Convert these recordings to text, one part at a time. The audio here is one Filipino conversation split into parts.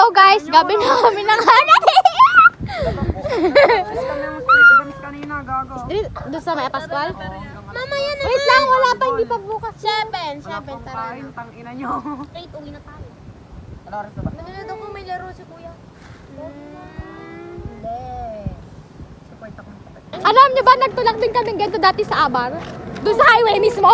go guys, gabi na kami ng hanap. Doon sa may Pascual? Mamaya naman. Wait lang, wala pa, hindi pa bukas. 7, tara na. Tang ina nyo. 8, uwi na tayo. Ano oras na ba? Nanonood ako, may laro si kuya. Hindi. Support ako ng kapatid. Alam niyo ba, nagtulak din kami ganito dati sa Abar? Doon sa highway mismo?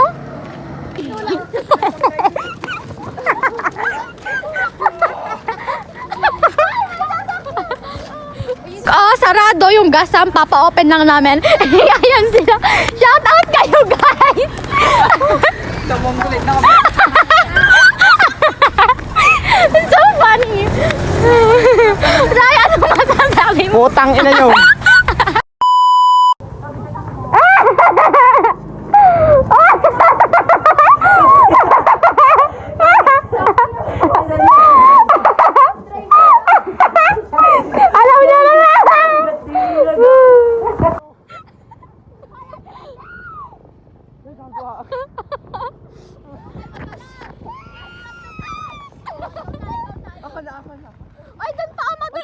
Sarado yung gasam, papa-open lang namin. Ayan sila. Shout out kayo guys! Tamong kulit na kami. So funny! Ray, ano masasabi mo? Putang ina nyo. Alam niyo na lang! Ako na. Ay, doon pa ako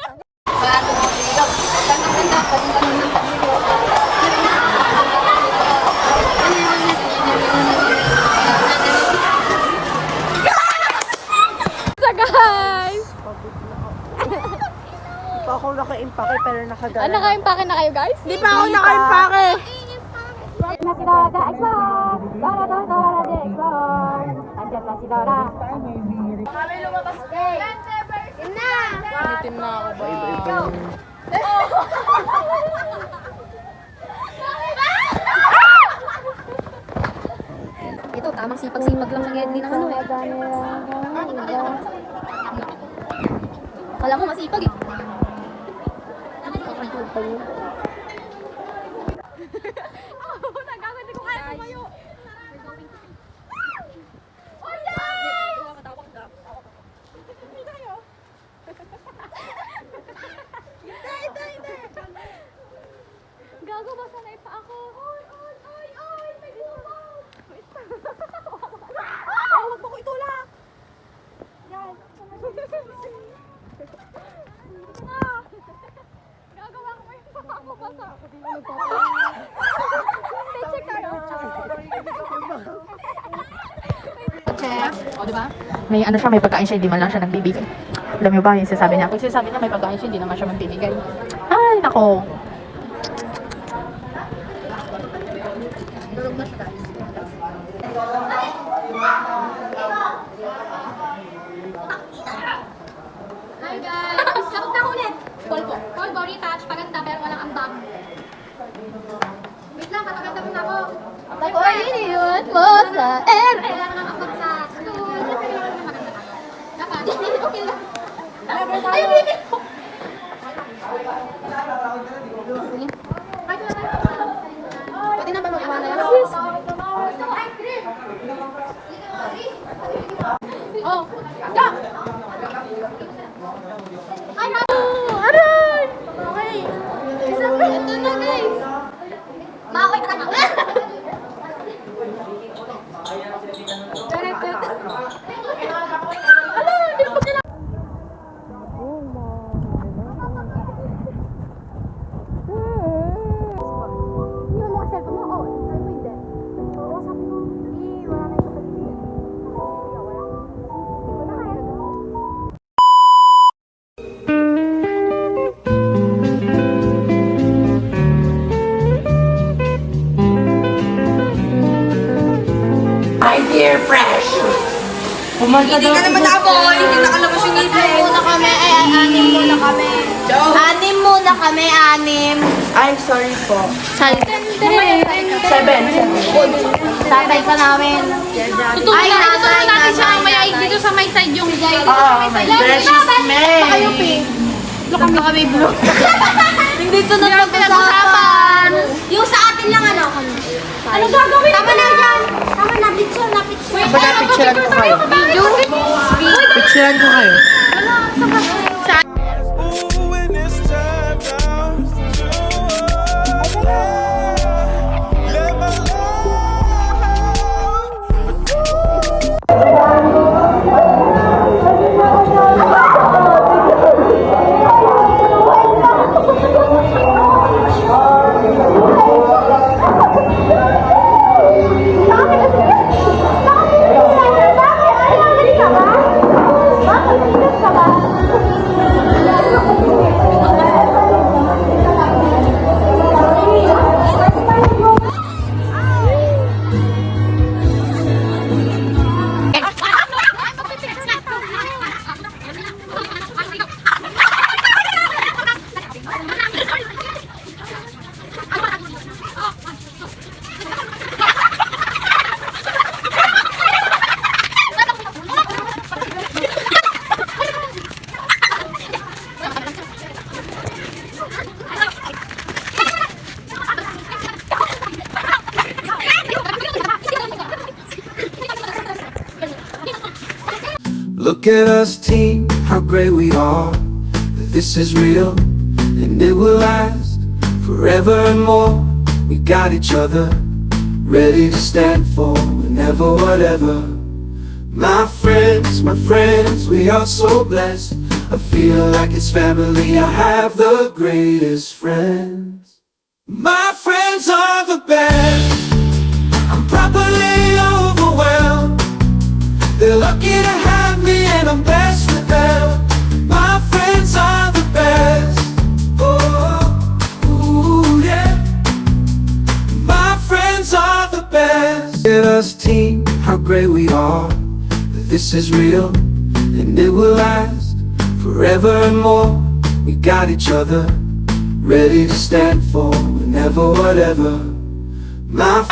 So guys! Pa ako naka-impake pero nakagala. Ano naka-impake na kayo guys? Di pa ako naka-impake. Na si Dora Explore! Dora the Explore! Andiyan na si Dora. Kami lumabas ko. Yun na! Itim na ako ba? Ito, tamang sipag-sipag lang ng Edley ng ano eh. Kala mo masipag eh. Nagagawin ko kaya tumayo. Gago ba sanay pa ako? Oy! May lumabas! Huwag mo ko itulak! Yan! Gagawa ko yung pakakabasa. Check tayo. Check. O, diba? May ano siya, may pagkain siya, hindi man lang siya nagbibigay. Alam niyo ba, yung sinasabi niya? Kung sinasabi niya may pagkain siya, hindi naman siya magbibigay. Ay, nako. Durog na siya guys. Hi guys! Sakot na ulit! Call body touch, paganda pero walang ambag. Wait lang, pataganda mo na ako. Ako yun mo sa air! Kailangan ng ambag sa school. Kasi kailangan na maganda ka. Dapat, okay lang. Ay, baby! Pwede na ba magawa na yan? Oh! Go! Ay, aray! Okay. Ito na, guys. Makakit ka na. Ala, hindi pa kailangan. Hindi mo cellphone mo? Oo, sabi mo hindi. Oo, sabi mo. Hindi, wala na yung kapatid. Wala. Hindi ko na kaya. My dear precious. Pumunta Hindi ka naman nakaboy, hindi nakalabas yung ngipin. Muna kami, anim muna kami. Anim muna kami, anim. I'm sorry po. Seven. Tatay ka namin. Ay, tatay natin siya mamaya dito sa may side yung guy. Oh, my precious man. Kayo pink. Baka kami blue. Hindi ito na pinag-usapan. Yung sa atin lang ano. Ano gagawin? Tama na yan. Tama na, picture na, picture. Baga, picturean ko kayo. Picturean ko kayo. Ooh, when it's time down to let my love Look at us team, how great we are. This is real, and it will last forever and more. We got each other, ready to stand for whenever, whatever. My friends, we are so blessed. I feel like it's family, I have the greatest friends. My friends are the best, I'm properly overwhelmed. They're lucky to have me and I'm blessed with them. My friends are the best, oh, ooh, yeah. My friends are the best. Look at us team, how great we are. This is real, and it will last forever and more. We got each other, ready to stand for whenever, whatever. My